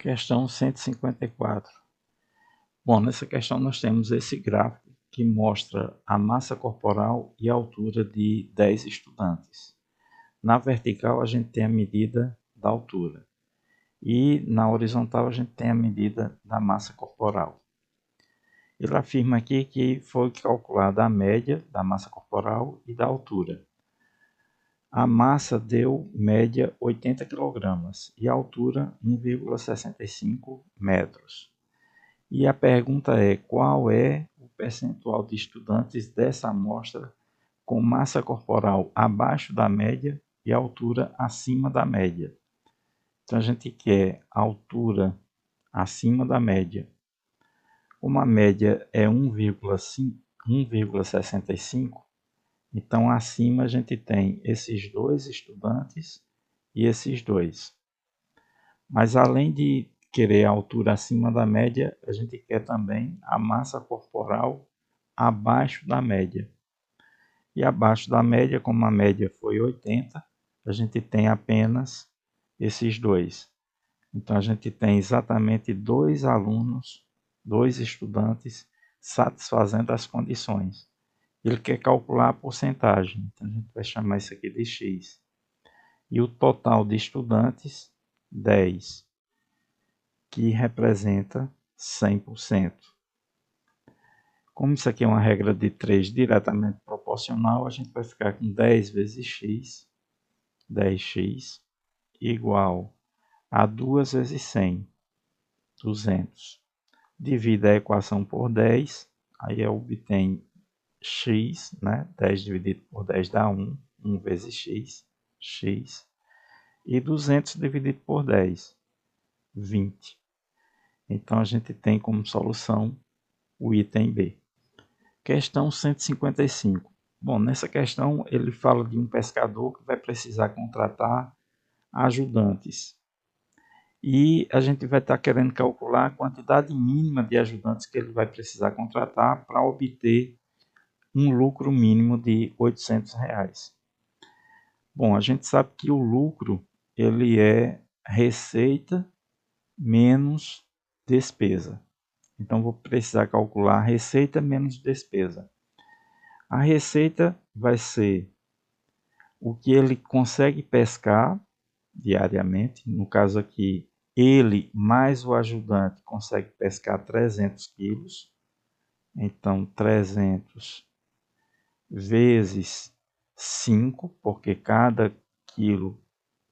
Questão 154. Bom, nessa questão nós temos esse gráfico que mostra a massa corporal e a altura de 10 estudantes. Na vertical a gente tem a medida da altura e na horizontal a gente tem a medida da massa corporal. Ele afirma aqui que foi calculada a média da massa corporal e da altura. A massa deu média 80 kg e a altura 1,65 metros. E a pergunta é: qual é o percentual de estudantes dessa amostra com massa corporal abaixo da média e altura acima da média? Então a gente quer a altura acima da média. Como a média é 1,65, então acima a gente tem esses dois estudantes e esses dois. Mas além de querer a altura acima da média, a gente quer também a massa corporal abaixo da média. E abaixo da média, como a média foi 80, a gente tem apenas esses dois. Então a gente tem exatamente dois alunos, dois estudantes satisfazendo as condições. Ele quer calcular a porcentagem, então a gente vai chamar isso aqui de x. E o total de estudantes, 10, que representa 100%. Como isso aqui é uma regra de 3 diretamente proporcional, a gente vai ficar com 10 vezes x, 10x, igual a 2 vezes 100, 200. Divide a equação por 10, aí obtém x, né? 10 dividido por 10 dá 1, 1 vezes x, x. E 200 dividido por 10, 20. Então a gente tem como solução o item B. Questão 155. Bom, nessa questão ele fala de um pescador que vai precisar contratar ajudantes. E a gente vai estar querendo calcular a quantidade mínima de ajudantes que ele vai precisar contratar para obter um lucro mínimo de R$ 800. Bom, a gente sabe que o lucro ele é receita menos despesa. Então vou precisar calcular receita menos despesa. A receita vai ser o que ele consegue pescar diariamente. No caso aqui, ele mais o ajudante consegue pescar 300 quilos. Então 300 vezes 5, porque cada quilo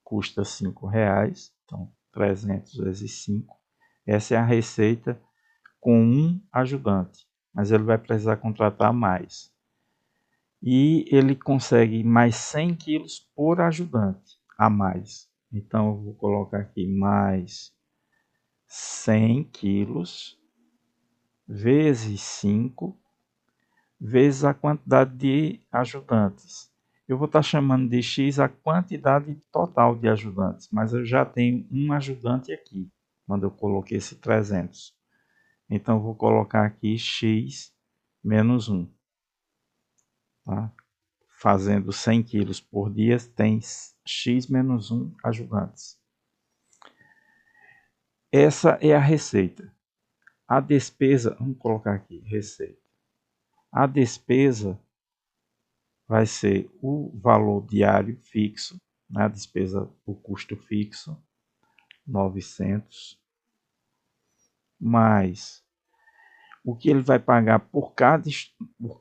custa R$ 5,00. Então 300 vezes 5. Essa é a receita com um ajudante, mas ele vai precisar contratar mais. E ele consegue mais 100 quilos por ajudante a mais. Então eu vou colocar aqui mais 100 quilos vezes 5 vezes a quantidade de ajudantes. Eu vou estar chamando de x a quantidade total de ajudantes, mas eu já tenho um ajudante aqui, quando eu coloquei esse 300. Então eu vou colocar aqui x menos 1. Tá? Fazendo 100 quilos por dia, tem x menos 1 ajudantes. Essa é a receita. A despesa, vamos colocar aqui, receita. A despesa vai ser o valor diário fixo, né? A despesa, o custo fixo, 900, mais o que ele vai pagar por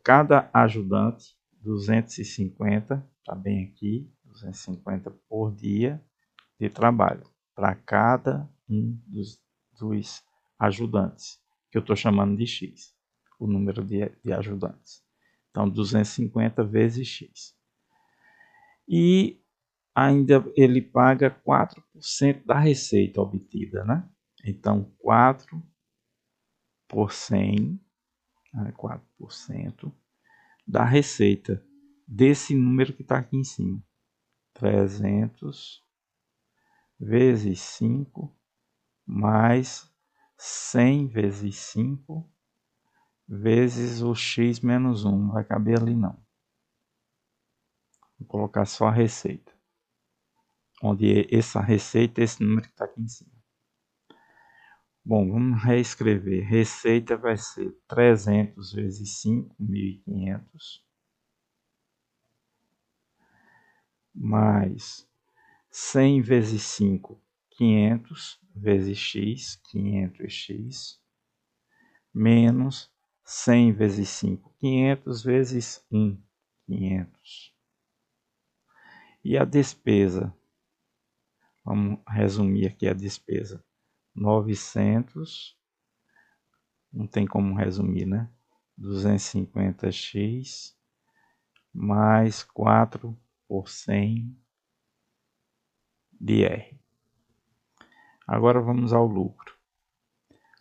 cada ajudante, 250, está bem aqui, 250 por dia de trabalho, para cada um dos ajudantes, que eu estou chamando de x, o número de ajudantes. Então, 250 vezes x. E ainda ele paga 4% da receita obtida, né? Então, 4 por 100, 4% da receita desse número que está aqui em cima. 300 vezes 5 mais 100 vezes 5 vezes o x menos 1. Não vai caber ali não. Vou colocar só a receita. Onde essa receita é esse número que está aqui em cima. Bom, vamos reescrever. Receita vai ser 300 vezes 5, 1.500, mais 100 vezes 5, 500, vezes x, 500x, menos 100 vezes 5, 500 vezes 1, 500. E a despesa? Vamos resumir aqui a despesa. 900, não tem como resumir, né? 250x mais 4 por 100 de R. Agora vamos ao lucro.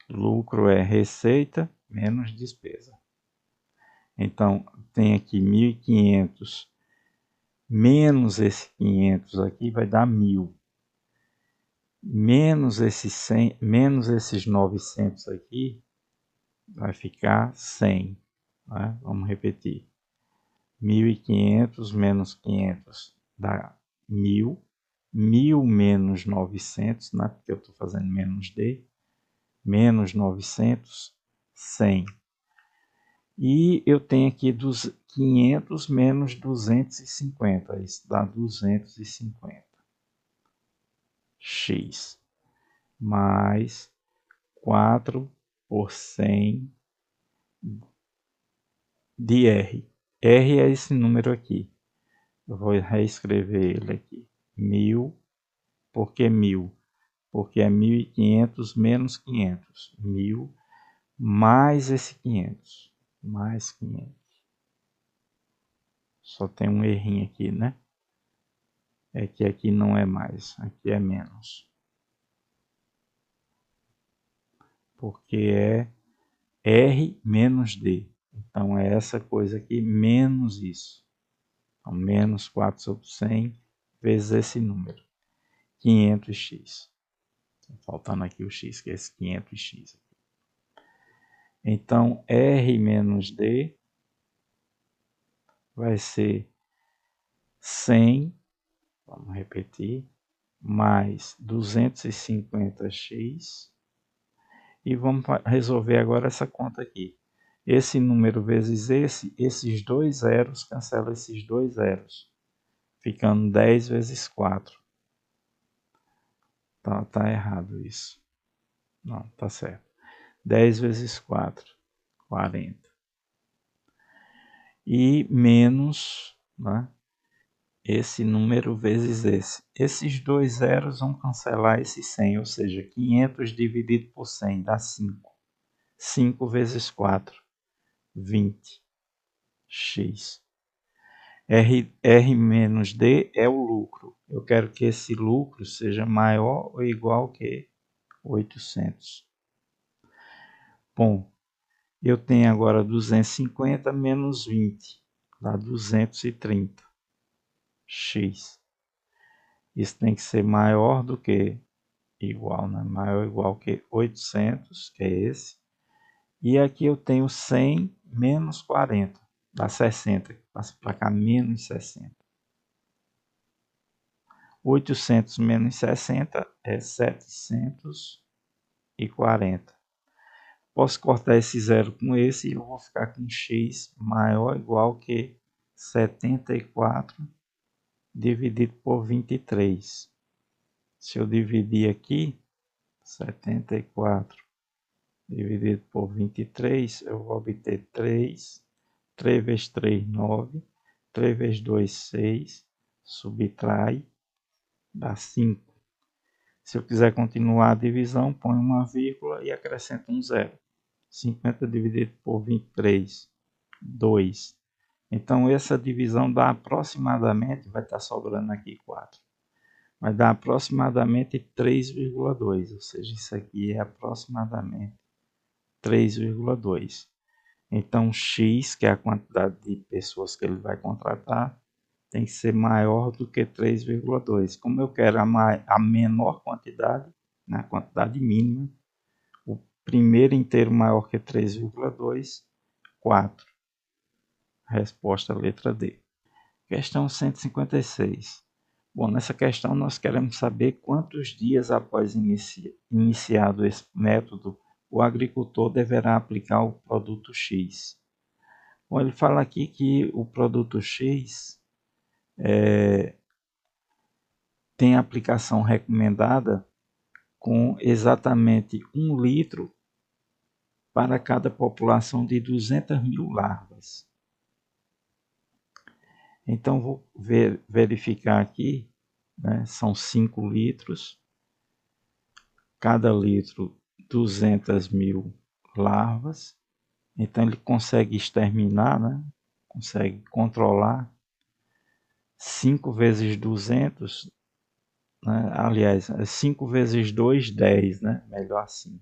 Lucro é receita menos despesa. Então, tem aqui 1.500 menos esse 500 aqui vai dar 1.000. Menos esses 900 aqui vai ficar 100. Né? Vamos repetir. 1.500 menos 500 dá 1.000. 1.000 menos 900, né? Porque eu estou fazendo menos D. Menos 900, 100. E eu tenho aqui dos 500 menos 250. Isso dá 250. X mais 4 por 100 de R. R é esse número aqui. Eu vou reescrever ele aqui. 1.000, por que 1.000? Porque é 1.500 menos 500. 1.000 mais esse 500. Mais 500. Só tem um errinho aqui, né? É que aqui não é mais, aqui é menos. Porque é R menos D. Então é essa coisa aqui menos isso. Então, menos 4 sobre 100 vezes esse número. 500x. Faltando aqui o x, que é esse 500x. Então, R menos D vai ser 100, vamos repetir, mais 250x. E vamos resolver agora essa conta aqui. Esse número vezes esses dois zeros, cancela esses dois zeros, ficando 10 vezes 4. Tá errado isso. Não, tá certo. 10 vezes 4, 40. E menos, né, esse número vezes esse. Esses dois zeros vão cancelar esse 100, ou seja, 500 dividido por 100 dá 5. 5 vezes 4, 20. X. R menos D é o lucro. Eu quero que esse lucro seja maior ou igual que 800. Bom, eu tenho agora 250 menos 20, dá 230. X. Isso tem que ser maior do que igual, né? Maior ou igual que 800, que é esse. E aqui eu tenho 100 menos 40, dá 60. Passa para cá, menos 60. 800 menos 60 é 740. Posso cortar esse zero com esse e eu vou ficar com x maior ou igual que 74 dividido por 23. Se eu dividir aqui, 74 dividido por 23, eu vou obter 3. 3 vezes 3, 9. 3 vezes 2, 6. Subtrai, dá 5. Se eu quiser continuar a divisão, põe uma vírgula e acrescenta um zero. 50 dividido por 23, 2. Então, essa divisão dá aproximadamente, vai estar sobrando aqui 4, vai dar aproximadamente 3,2, ou seja, isso aqui é aproximadamente 3,2. Então, X, que é a quantidade de pessoas que ele vai contratar, tem que ser maior do que 3,2. Como eu quero a menor quantidade, né, a quantidade mínima, o primeiro inteiro maior que 3,2, 4. Resposta letra D. Questão 156. Bom, nessa questão nós queremos saber quantos dias após iniciado esse método o agricultor deverá aplicar o produto X. Bom, ele fala aqui que o produto X tem aplicação recomendada com exatamente 1 litro para cada população de 200.000 larvas. Então, vou verificar aqui, né, são 5 litros, cada litro 200.000 larvas. Então, ele consegue exterminar, né, consegue controlar 5 vezes 200, né, aliás, 5 vezes 2, 10, né, melhor assim.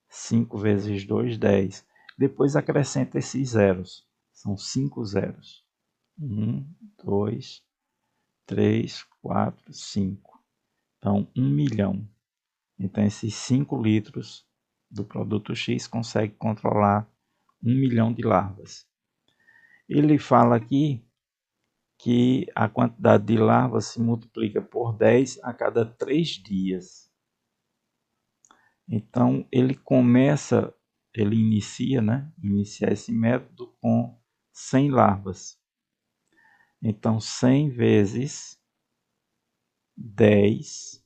5 vezes 2, 10. Depois acrescenta esses zeros, são 5 zeros. 1, 2, 3, 4, 5. Então, 1 milhão. Então, esses 5 litros do produto X consegue controlar 1 milhão de larvas. Ele fala aqui que a quantidade de larvas se multiplica por 10 a cada 3 dias. Então, ele inicia, né? Inicia esse método com 100 larvas. Então, 100 vezes 10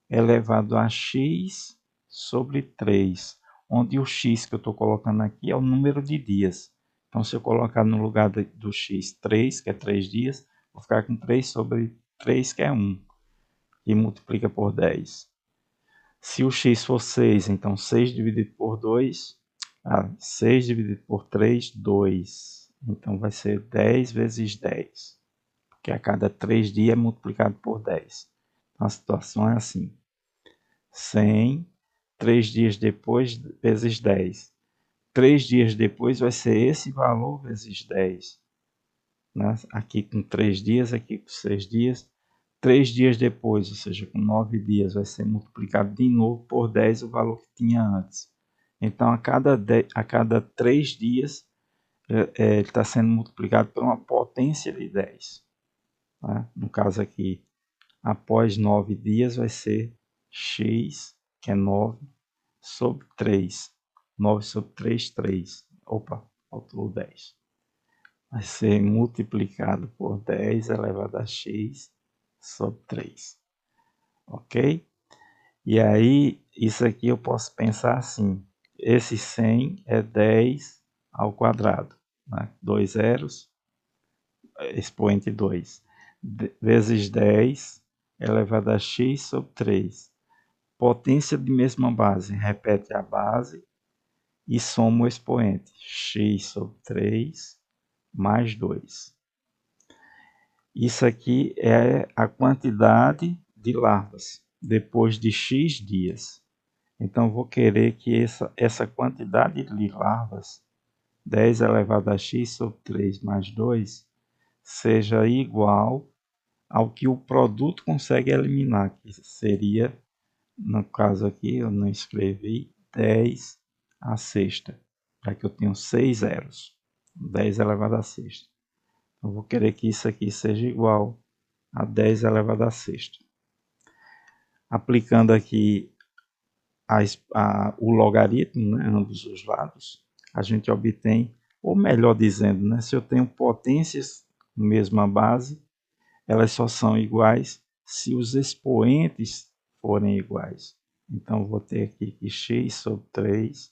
elevado a x sobre 3, onde o x que eu estou colocando aqui é o número de dias. Então, se eu colocar no lugar do x 3, que é 3 dias, vou ficar com 3 sobre 3, que é 1, e multiplica por 10. Se o x for 6, então 6 dividido por 2, 6 dividido por 3, 2. Então, vai ser 10 vezes 10, porque a cada 3 dias é multiplicado por 10. Então, a situação é assim. 100, 3 dias depois, vezes 10. 3 dias depois vai ser esse valor vezes 10. Né? Aqui com 3 dias, aqui com 6 dias. 3 dias depois, ou seja, com 9 dias, vai ser multiplicado de novo por 10 o valor que tinha antes. Então, a cada 3 dias, ele está sendo multiplicado por uma potência de 10. Tá? No caso aqui, após 9 dias, vai ser x, que é 9, sobre 3. 9 sobre 3, 3. Opa, faltou 10. Vai ser multiplicado por 10 elevado a x sobre 3. Ok? E aí, isso aqui eu posso pensar assim. Esse 100 é 10 ao quadrado. Né? 2 zeros, expoente 2. Vezes 10 elevado a x sobre 3. Potência de mesma base, repete a base e soma o expoente, x sobre 3 mais 2. Isso aqui é a quantidade de larvas depois de x dias. Então, vou querer que essa quantidade de larvas, 10 elevado a x sobre 3 mais 2, seja igual ao que o produto consegue eliminar, que seria, no caso aqui, eu não escrevi, 10 à sexta, já que eu tenho 6 zeros, 10 elevado à sexta. Eu vou querer que isso aqui seja igual a 10 elevado à sexta. Aplicando aqui o logaritmo, né, ambos os lados, a gente obtém, ou melhor dizendo, né, se eu tenho potências na mesma base, elas só são iguais se os expoentes forem iguais. Então, vou ter aqui que x sobre 3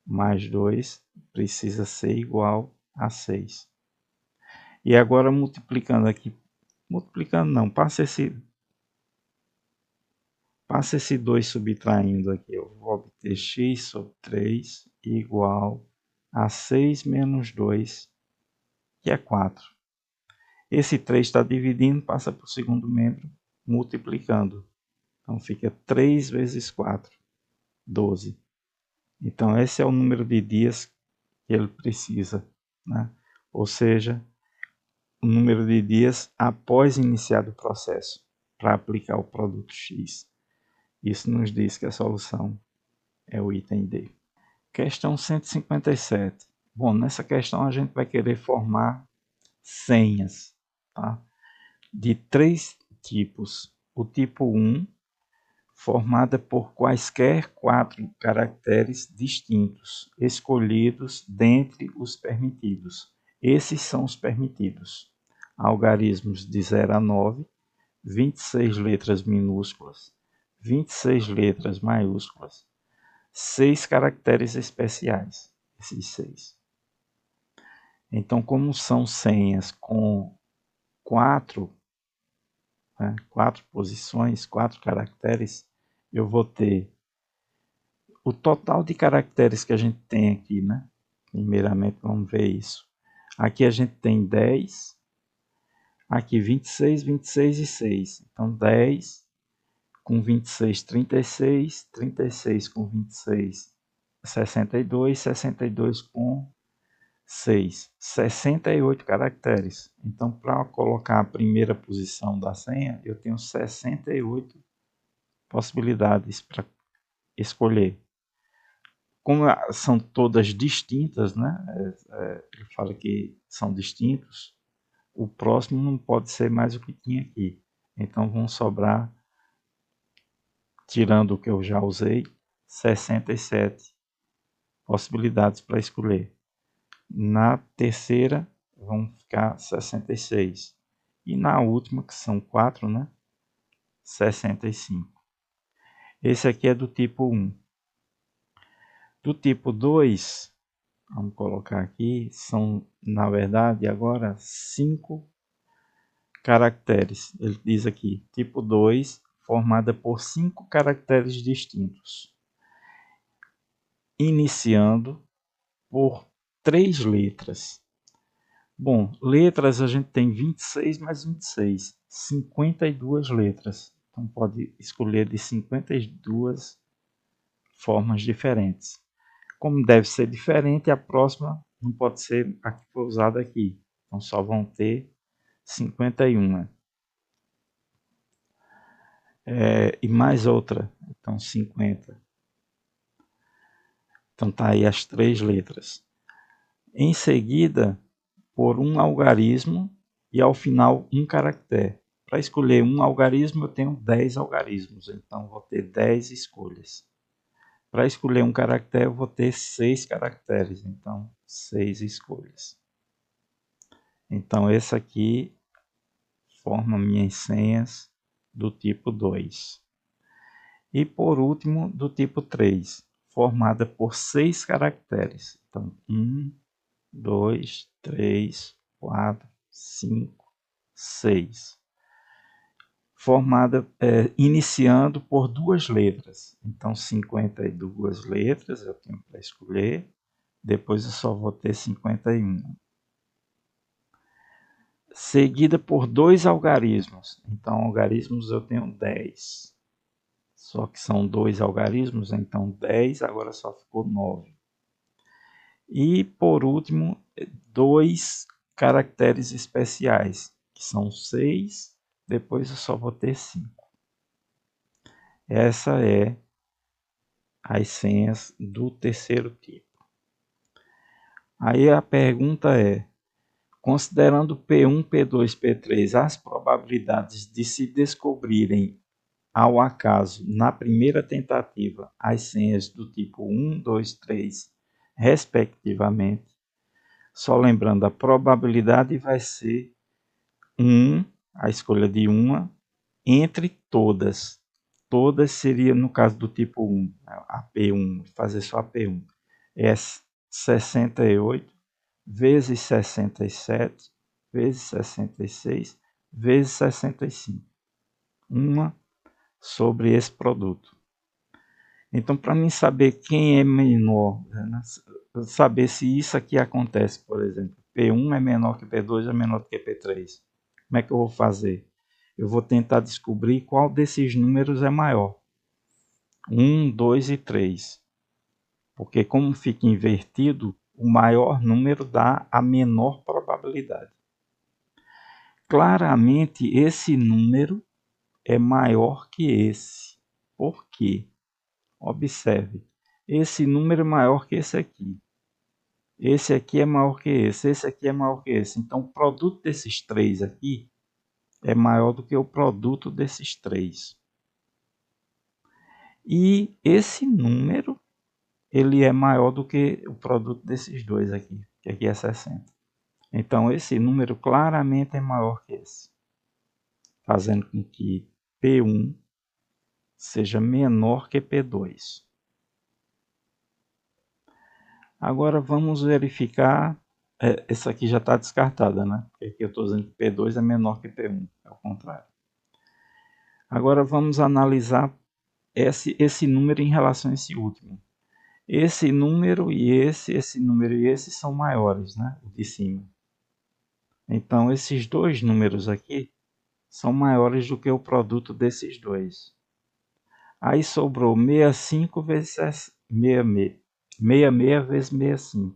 mais 2 precisa ser igual a 6. E agora multiplicando aqui, multiplicando não, passa esse 2 subtraindo aqui, eu vou obter x sobre 3 igual a 6 menos 2, que é 4. Esse 3 está dividindo, passa para o segundo membro, multiplicando. Então, fica 3 vezes 4, 12. Então, esse é o número de dias que ele precisa, né? Ou seja, o número de dias após iniciado o processo para aplicar o produto X. Isso nos diz que a solução é o item D. Questão 157. Bom, nessa questão a gente vai querer formar senhas, tá? de 3 tipos. O tipo 1, formada por quaisquer 4 caracteres distintos, escolhidos dentre os permitidos. Esses são os permitidos. Algarismos de 0 a 9, 26 letras minúsculas, 26 letras maiúsculas, 6 caracteres especiais, esses 6. Então, como são senhas com 4 posições, 4 caracteres, eu vou ter o total de caracteres que a gente tem aqui, né? Primeiramente, vamos ver isso. Aqui a gente tem 10, aqui 26, 26 e 6. Então, 10 com 26, 36, 36 com 26, 62, 62 com 6, 68 caracteres. Então, para colocar a primeira posição da senha, eu tenho 68 possibilidades para escolher. Como são todas distintas, né? Ele fala que são distintos, o próximo não pode ser mais o que tinha aqui. Então, vão sobrar, tirando o que eu já usei, 67 possibilidades para escolher. Na terceira, vão ficar 66. E na última, que são 4, né? 65. Esse aqui é do tipo 1. Do tipo 2, vamos colocar aqui, são, na verdade, agora 5 caracteres. Ele diz aqui, tipo 2, formada por 5 caracteres distintos, iniciando por 3 letras. Bom, letras a gente tem 26 mais 26, 52 letras. Então pode escolher de 52 formas diferentes. Como deve ser diferente, a próxima não pode ser a que foi usada aqui. Então só vão ter 51. E mais outra, então 50. Então tá aí as 3 letras. Em seguida, por um algarismo e ao final um caractere. Para escolher um algarismo, eu tenho 10 algarismos, então vou ter 10 escolhas. Para escolher um caractere, eu vou ter 6 caracteres, então 6 escolhas. Então, esse aqui forma minhas senhas do tipo 2. E por último, do tipo 3, formada por 6 caracteres. Então, 1, 2, 3, 4, 5, 6. Formada, iniciando por 2 letras. Então, 52 letras eu tenho para escolher. Depois eu só vou ter 51. Seguida por 2 algarismos. Então, algarismos eu tenho 10. Só que são 2 algarismos, então 10, agora só ficou 9. E, por último, 2 caracteres especiais, que são 6, depois eu só vou ter 5. Essa é as senhas do terceiro tipo. Aí a pergunta é, considerando P1, P2, P3 as probabilidades de se descobrirem ao acaso na primeira tentativa as senhas do tipo 1, 2, 3, respectivamente, só lembrando, a probabilidade vai ser 1, a escolha de uma, entre todas. Todas seria, no caso do tipo 1, a P1, fazer só a P1. É 68 vezes 67 vezes 66 vezes 65. Uma sobre esse produto. Então, para mim saber quem é menor, né? Saber se isso aqui acontece, por exemplo, P1 é menor que P2, é menor que P3. Como é que eu vou fazer? Eu vou tentar descobrir qual desses números é maior. 1, 2 e 3. Porque como fica invertido, o maior número dá a menor probabilidade. Claramente, esse número é maior que esse. Por quê? Observe, esse número é maior que esse aqui. Esse aqui é maior que esse aqui é maior que esse. Então, o produto desses 3 aqui é maior do que o produto desses 3. E esse número, ele é maior do que o produto desses 2 aqui, que aqui é 60. Então, esse número claramente é maior que esse, fazendo com que P1 seja menor que P2. Agora vamos verificar, essa aqui já está descartada, né? Porque aqui eu estou dizendo que P2 é menor que P1, é o contrário. Agora vamos analisar esse número em relação a esse último. Esse número e esse número e esse são maiores, né? O de cima. Então esses dois números aqui são maiores do que o produto desses dois. Aí sobrou 65 vezes 66. 66 vezes 65.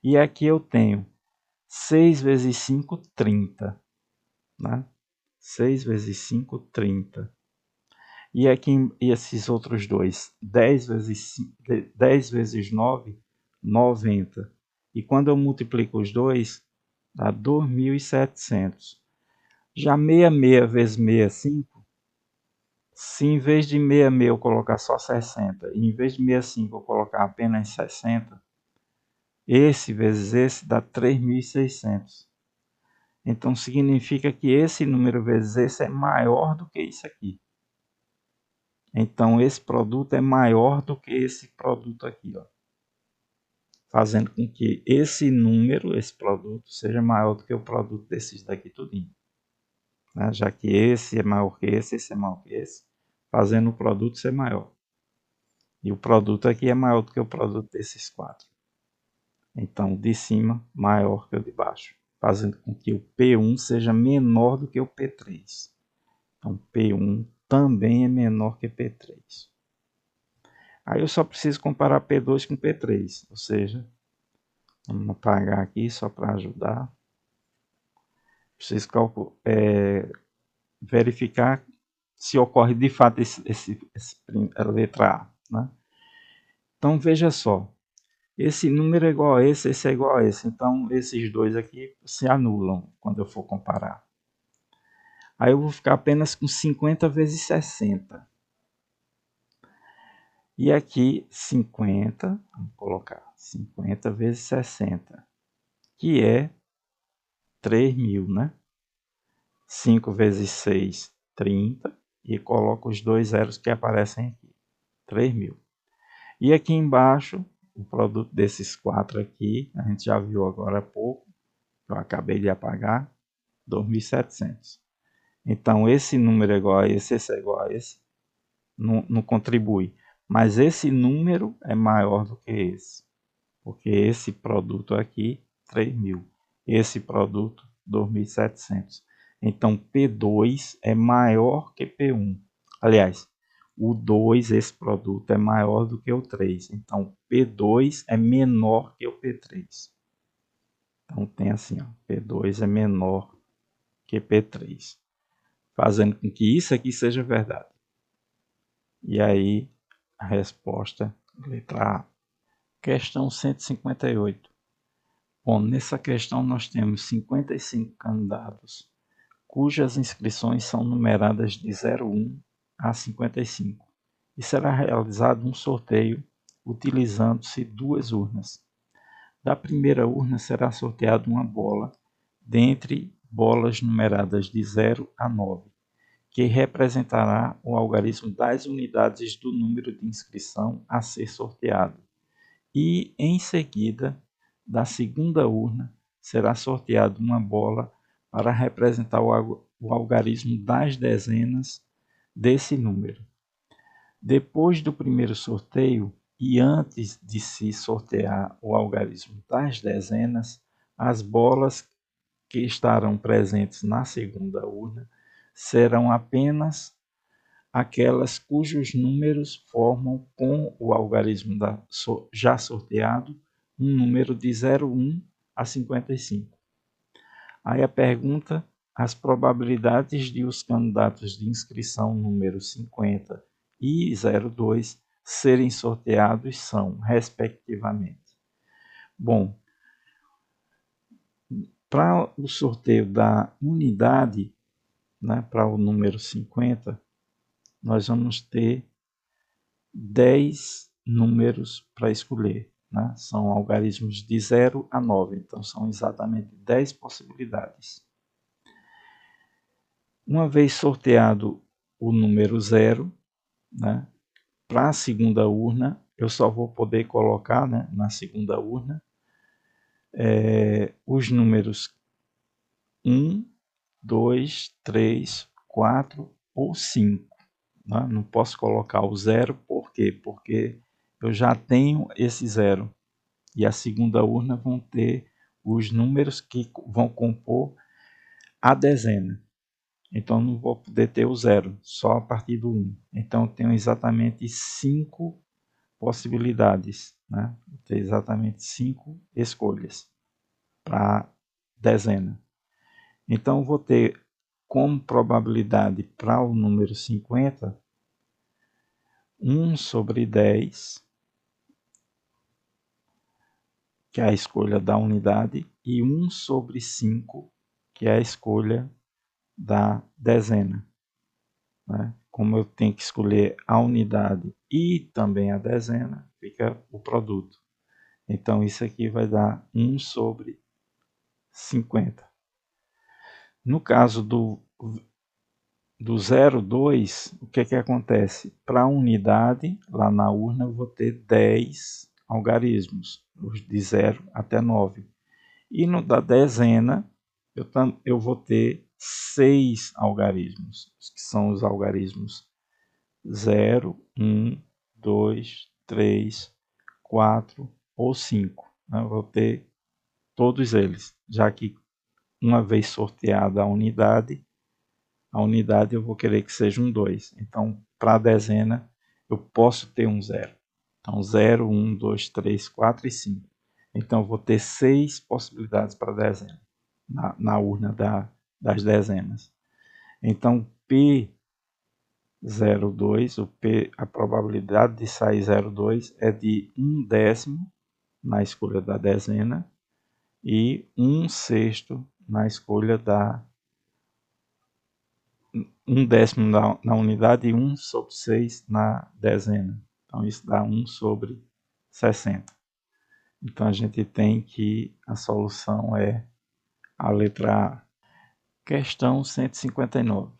E aqui eu tenho 6 vezes 5, 30. Né? 6 vezes 5, 30. E aqui esses outros dois, 10 vezes 9, 90. E quando eu multiplico os dois, dá 2.700. Já 66 vezes 65, se em vez de 66 eu colocar só 60, e em vez de 65 eu colocar apenas 60, esse vezes esse dá 3.600. Então significa que esse número vezes esse é maior do que isso aqui. Então esse produto é maior do que esse produto aqui, ó. Fazendo com que esse número, esse produto, seja maior do que o produto desses daqui tudinho. Né? Já que esse é maior que esse é maior que esse, fazendo o produto ser maior. E o produto aqui é maior do que o produto desses 4. Então, o de cima maior que o de baixo, fazendo com que o P1 seja menor do que o P3. Então, P1 também é menor que P3. Aí eu só preciso comparar P2 com P3, ou seja, vamos apagar aqui só para ajudar. Preciso verificar se ocorre de fato a letra A. Né? Então veja só, esse número é igual a esse é igual a esse. Então esses dois aqui se anulam quando eu for comparar. Aí eu vou ficar apenas com 50 vezes 60. E aqui 50, vamos colocar 50 vezes 60, que é 3.000, né? 5 vezes 6, 30, e coloco os dois zeros que aparecem aqui, 3.000. E aqui embaixo, o produto desses 4 aqui, a gente já viu agora há pouco, eu acabei de apagar, 2.700. Então, esse número é igual a esse é igual a esse, não contribui. Mas esse número é maior do que esse, porque esse produto aqui, 3.000. Esse produto, 2.700. Então, P2 é maior que P1. Aliás, o 2, esse produto, é maior do que o 3. Então, P2 é menor que o P3. Então, tem assim, ó, P2 é menor que P3. Fazendo com que isso aqui seja verdade. E aí, a resposta, letra A. Questão 158. Bom, nessa questão nós temos 55 candidatos, cujas inscrições são numeradas de 01 a 55, e será realizado um sorteio utilizando-se 2 urnas. Da primeira urna será sorteada uma bola dentre bolas numeradas de 0 a 9, que representará o algarismo das unidades do número de inscrição a ser sorteado. E, em seguida, da segunda urna, será sorteada uma bola para representar o algarismo das dezenas desse número. Depois do primeiro sorteio, e antes de se sortear o algarismo das dezenas, as bolas que estarão presentes na segunda urna serão apenas aquelas cujos números formam com o algarismo já sorteado um número de 01 a 55. Aí a pergunta, as probabilidades de os candidatos de inscrição número 50 e 02 serem sorteados são, respectivamente. Bom, para o sorteio da unidade, né, para o número 50, nós vamos ter 10 números para escolher. Né? São algarismos de 0 a 9, então são exatamente 10 possibilidades. Uma vez sorteado o número 0, né, para a segunda urna, eu só vou poder colocar, né, na segunda urna os números 1, 2, 3, 4 ou 5. Né? Não posso colocar o 0, por quê? Porque eu já tenho esse 0. E a segunda urna vão ter os números que vão compor a dezena. Então não vou poder ter o 0, só a partir do 1. Então eu tenho exatamente 5 possibilidades. Né? Vou ter exatamente 5 escolhas para a dezena. Então vou ter como probabilidade para o número 50, 1 sobre 10, que é a escolha da unidade, e 1 sobre 5, que é a escolha da dezena. Né? Como eu tenho que escolher a unidade e também a dezena, fica o produto. Então isso aqui vai dar 1 sobre 50. No caso do 0,2, o que acontece? Para a unidade, lá na urna, eu vou ter 10 algarismos, de 0 até 9. E no da dezena, eu vou ter 6 algarismos, que são os algarismos 0, 1, 2, 3, 4 ou 5. Eu vou ter todos eles, já que uma vez sorteada a unidade eu vou querer que seja um 2. Então, para a dezena, eu posso ter um 0. Então, 0, 1, 2, 3, 4 e 5. Então, eu vou ter 6 possibilidades para a dezena, na urna das dezenas. Então, P02, a probabilidade de sair 0,2 é de 1/10 na escolha da dezena e 1/6 na escolha da 1/10 na unidade e 1 sobre 6 na dezena. Então, isso dá 1 sobre 60. Então, a gente tem que a solução é a letra A. Questão 159.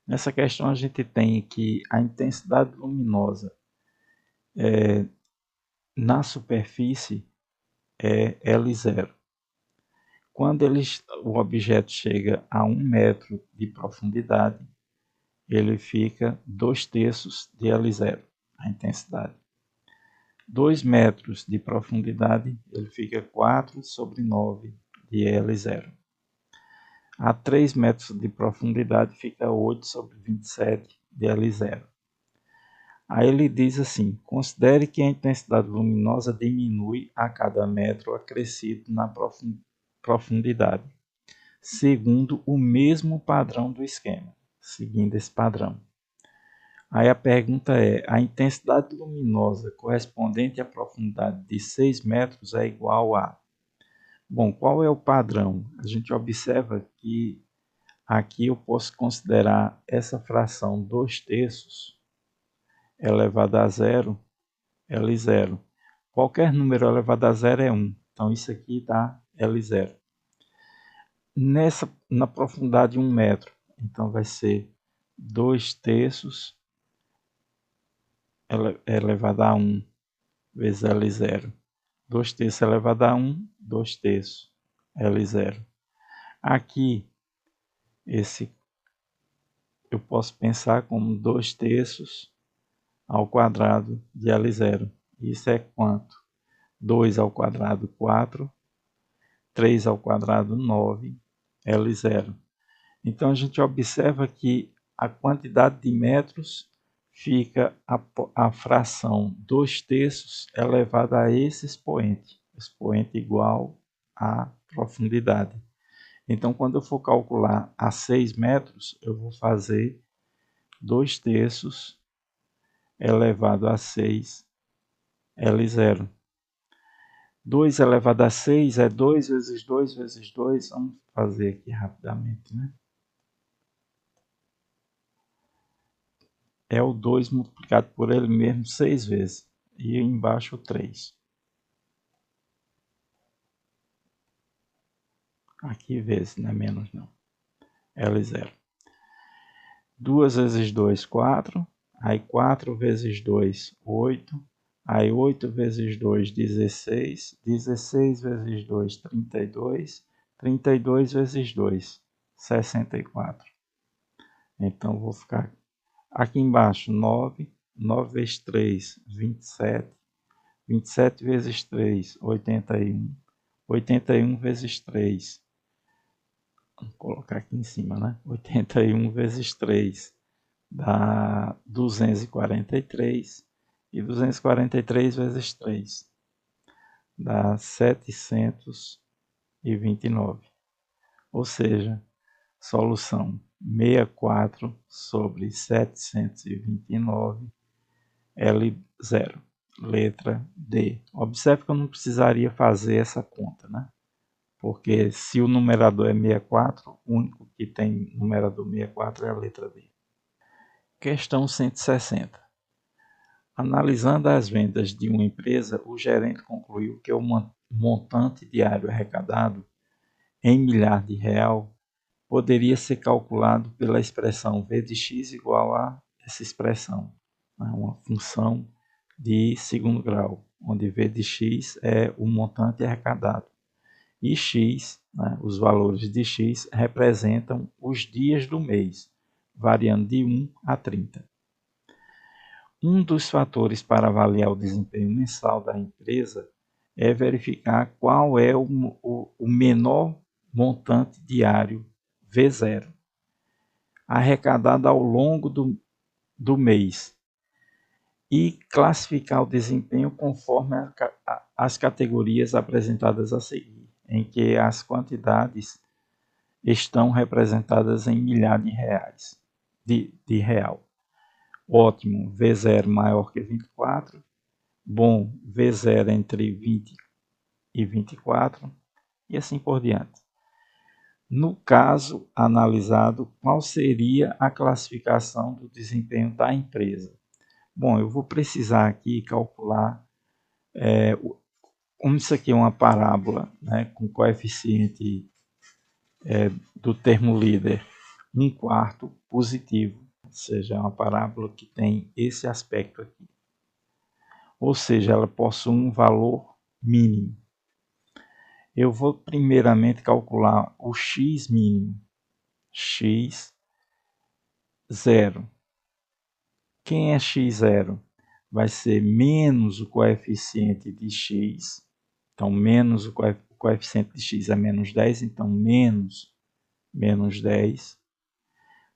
Nessa questão, a gente tem que a intensidade luminosa na superfície é L0. Quando o objeto chega a 1 metro de profundidade, ele fica 2/3 de L0, a intensidade. 2 metros de profundidade, ele fica 4 sobre 9 de L0. A 3 metros de profundidade, fica 8 sobre 27 de L0. Aí ele diz assim: considere que a intensidade luminosa diminui a cada metro acrescido na profundidade, segundo o mesmo padrão do esquema, seguindo esse padrão. Aí a pergunta é: a intensidade luminosa correspondente à profundidade de 6 metros é igual a... Bom, qual é o padrão? A gente observa que aqui eu posso considerar essa fração 2/3 elevado a zero, L0. Qualquer número elevado a zero é 1. Então isso aqui dá L0. Na profundidade de 1 metro, então vai ser 2/3 elevado a 1 vezes L0. 2/3 elevado a 1, 2/3 L0. Aqui, eu posso pensar como 2/3 ao quadrado de L0. Isso é quanto? 2 ao quadrado, 4. 3 ao quadrado, 9. L0. Então, a gente observa que a quantidade de metros fica a fração 2/3 elevada a esse expoente igual à profundidade. Então, quando eu for calcular a 6 metros, eu vou fazer 2/3 elevado a 6 L0. 2 elevado a 6 é 2 vezes 2 vezes 2. Vamos fazer aqui rapidamente, né? é o 2 multiplicado por ele mesmo 6 vezes. E embaixo o 3. Aqui vezes, não é menos não. L0. 2 vezes 2, 4. Aí 4 vezes 2, 8. Aí 8 vezes 2, 16. 16 vezes 2, 32. 32 vezes 2, 64. Então vou ficar aqui embaixo 9. 9 vezes 3, 27. 27 vezes 3, 81. 81 vezes 3. Vou colocar aqui em cima, né? 81 vezes 3 dá 243. E 243 vezes 3 dá 729. Ou seja, solução 64 sobre 729, L0, letra D. Observe que eu não precisaria fazer essa conta, né? Porque se o numerador é 64, o único que tem numerador 64 é a letra D. Questão 160. Analisando as vendas de uma empresa, o gerente concluiu que o montante diário arrecadado em milhar de real poderia ser calculado pela expressão V de x igual a essa expressão, uma função de segundo grau, onde V de x é o montante arrecadado e x, os valores de x representam os dias do mês, variando de 1 a 30. Um dos fatores para avaliar o desempenho mensal da empresa é verificar qual é o menor montante diário V0 arrecadado ao longo do mês e classificar o desempenho conforme as categorias apresentadas a seguir, em que as quantidades estão representadas em milhar de reais, de real. Ótimo, V0 maior que 24. Bom, V0 entre 20 e 24. E assim por diante. No caso analisado, qual seria a classificação do desempenho da empresa? Bom, eu vou precisar aqui calcular, como isso aqui é uma parábola, né, com coeficiente do termo líder 1/4 positivo, ou seja, é uma parábola que tem esse aspecto aqui. Ou seja, ela possui um valor mínimo. Eu vou primeiramente calcular o x mínimo, x0. Quem é x0? Vai ser menos o coeficiente de x. Então, menos o coeficiente de x é menos 10, então menos 10,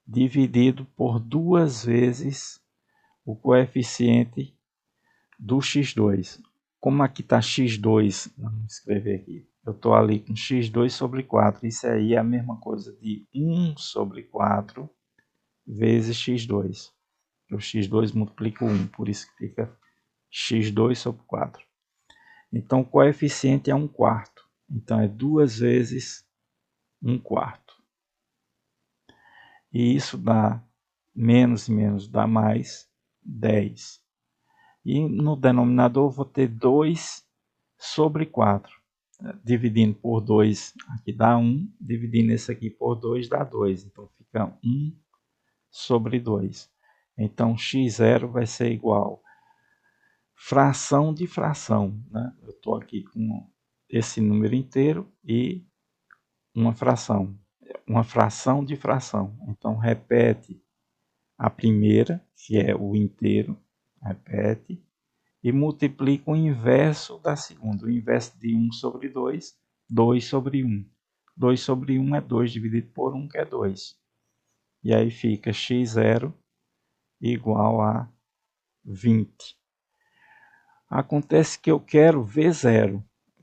dividido por 2 vezes o coeficiente do x2. Como aqui está x2, vamos escrever aqui. Eu estou ali com x2 sobre 4. Isso aí é a mesma coisa de 1 sobre 4 vezes x2. O x2 multiplica o 1, por isso que fica x2 sobre 4. Então, o coeficiente é 1/4. Então, é 2 vezes 1/4. E isso dá menos e menos, dá mais 10. E no denominador, vou ter 2 sobre 4. Dividindo por 2, aqui dá 1. Dividindo esse aqui por 2, dá 2. Então, fica 1 sobre 2. Então, x0 vai ser igual fração de fração. Né? Eu estou aqui com esse número inteiro e uma fração de fração. Então, repete a primeira, que é o inteiro, repete, e multiplica o inverso da segunda. O inverso de 1 sobre 2, 2 sobre 1. 2 sobre 1 é 2 dividido por 1, que é 2. E aí fica x0 igual a 20. Acontece que eu quero V0.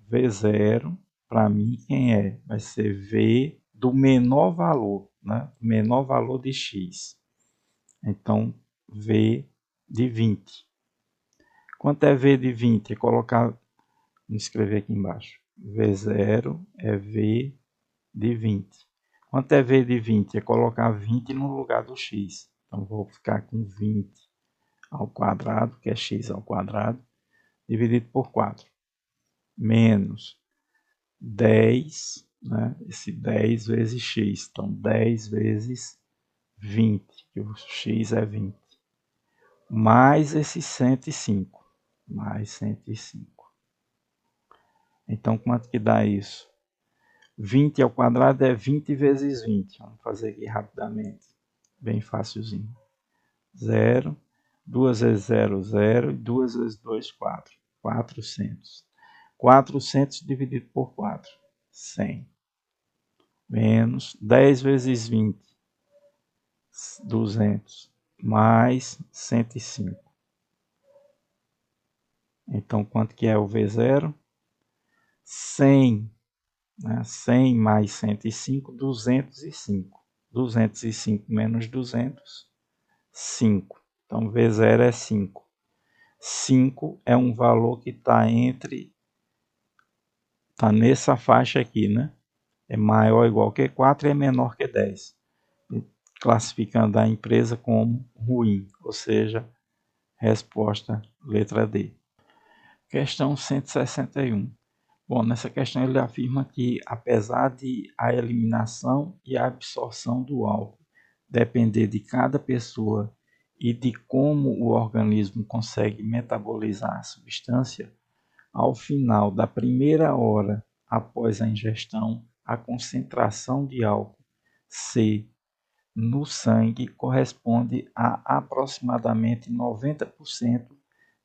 V0, para mim, quem é? Vai ser V do menor valor, né? Menor valor de x. Então, V de 20. Quanto é V de 20? É colocar, vamos escrever aqui embaixo. V0 é V de 20. Quanto é V de 20? É colocar 20 no lugar do x. Então, vou ficar com 20 ao quadrado, que é x ao quadrado, dividido por 4, menos 10, né? Esse 10 vezes x, então 10 vezes 20, que o x é 20, mais esse 105, mais 105. Então, quanto que dá isso? 20 ao quadrado é 20 vezes 20. Vamos fazer aqui rapidamente. Bem facilzinho. 0. 2 vezes 0, 0. E 2 vezes 2, 4. 400. 400 dividido por 4. 100. Menos 10 vezes 20. 200. Mais 105. Então, quanto que é o V0? 100. Né? 100 mais 105, 205. 205 menos 200, 5. Então, V0 é 5. 5 é um valor que está nessa faixa aqui, né? É maior ou igual que 4 e é menor que 10. Classificando a empresa como ruim, ou seja, resposta letra D. Questão 161. Bom, nessa questão ele afirma que, apesar de a eliminação e a absorção do álcool depender de cada pessoa e de como o organismo consegue metabolizar a substância, ao final da primeira hora após a ingestão, a concentração de álcool C no sangue corresponde a aproximadamente 90%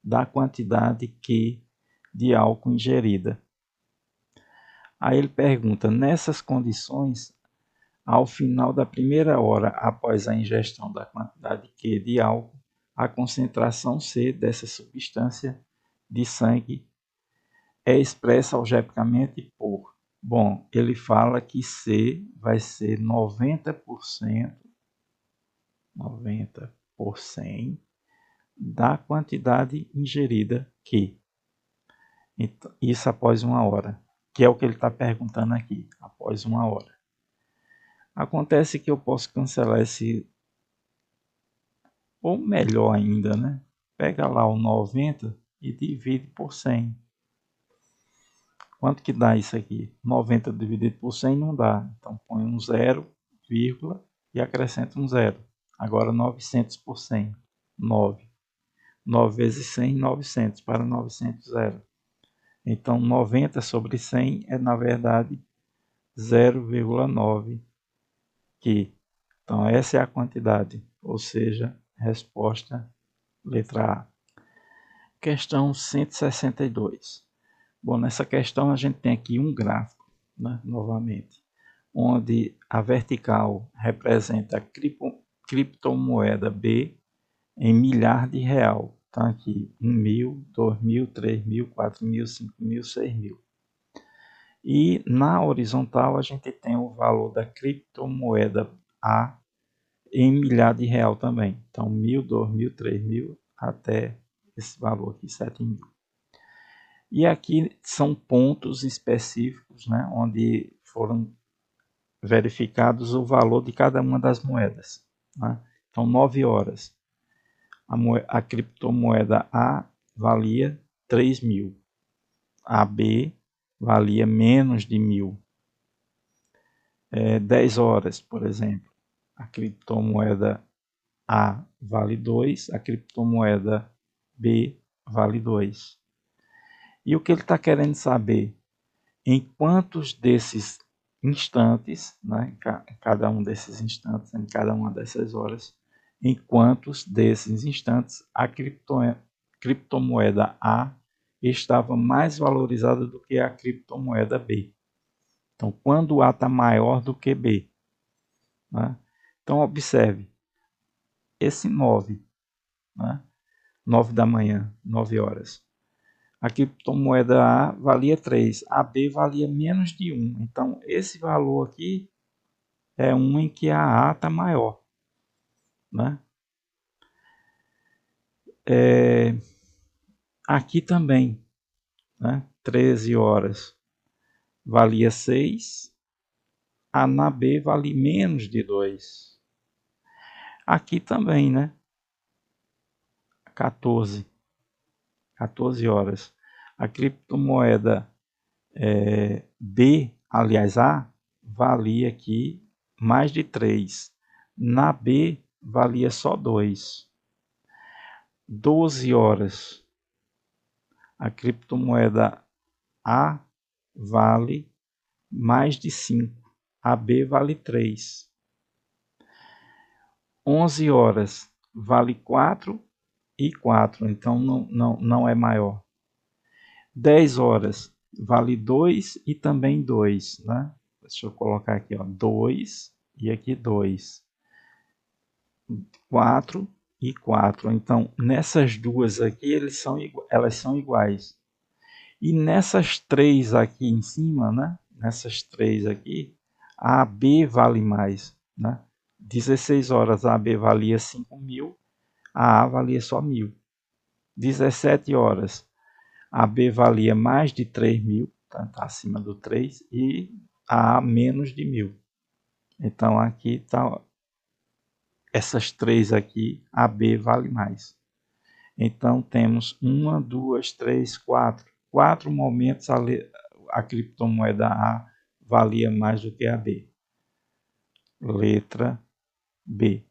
da quantidade Q de álcool ingerida. Aí ele pergunta, nessas condições, ao final da primeira hora após a ingestão da quantidade Q de álcool, a concentração C dessa substância de sangue é expressa algebricamente por... Bom, ele fala que C vai ser 90% da quantidade ingerida Q. Então, isso após uma hora, que é o que ele está perguntando aqui, após uma hora. Acontece que eu posso cancelar esse, ou melhor ainda, né? Pega lá o 90 e divide por 100. Quanto que dá isso aqui? 90 dividido por 100 não dá. Então põe um 0, vírgula, e acrescenta um 0. Agora 900 por 100. 9. 9 vezes 100, 900. Para 900, 0. Então 90 sobre 100 é, na verdade, 0,9 Q. Então, essa é a quantidade, ou seja, resposta letra A. Questão 162. Bom, nessa questão a gente tem aqui um gráfico, né, novamente, onde a vertical representa a criptomoeda B em milhar de real. Então, aqui 1.000, 2.000, 3.000, 4.000, 5.000, 6.000. E na horizontal a gente tem o valor da criptomoeda A em milhar de real também. Então, 1.000, 2.000, 3.000, até esse valor aqui, 7.000. E aqui são pontos específicos, né, onde foram verificados o valor de cada uma das moedas. Né? Então, 9 horas. A criptomoeda A valia 3.000. A B valia menos de 1.000. 10 horas, por exemplo. A criptomoeda A vale 2, a criptomoeda B vale 2. E o que ele está querendo saber? Em quantos desses instantes, né, cada um desses instantes, em cada uma dessas horas, em quantos desses instantes a criptomoeda A estava mais valorizada do que a criptomoeda B. Então, quando A está maior do que B. Né? Então, observe, esse 9, né? 9 da manhã, 9 horas. A criptomoeda A valia 3, a B valia menos de 1. Então, esse valor aqui é um em que a A está maior. Né? Aqui também, né? 13 horas valia 6, a na B vale menos de 2. Aqui também, né? 14 horas. A criptomoeda B, aliás, A, valia aqui mais de 3. Na B, valia só 2. 12 horas. A criptomoeda A vale mais de 5. A B vale 3. 11 horas vale 4 e 4, então não é maior. 10 horas vale 2 e também 2, né? Deixa eu colocar aqui, ó, 2 e aqui 2. 4 e 4. Então, nessas duas aqui, elas são iguais. E nessas três aqui em cima, né? Nessas três aqui, a AB vale mais, né? 16 horas a AB valia 5.000, a valia só 1.000. 17 horas a B valia mais de 3.000, tá acima do 3, e a menos de 1.000. Então aqui está essas três aqui, a B vale mais. Então temos 1, 2, 3, 4. 4 momentos a criptomoeda A valia mais do que a B. Letra B.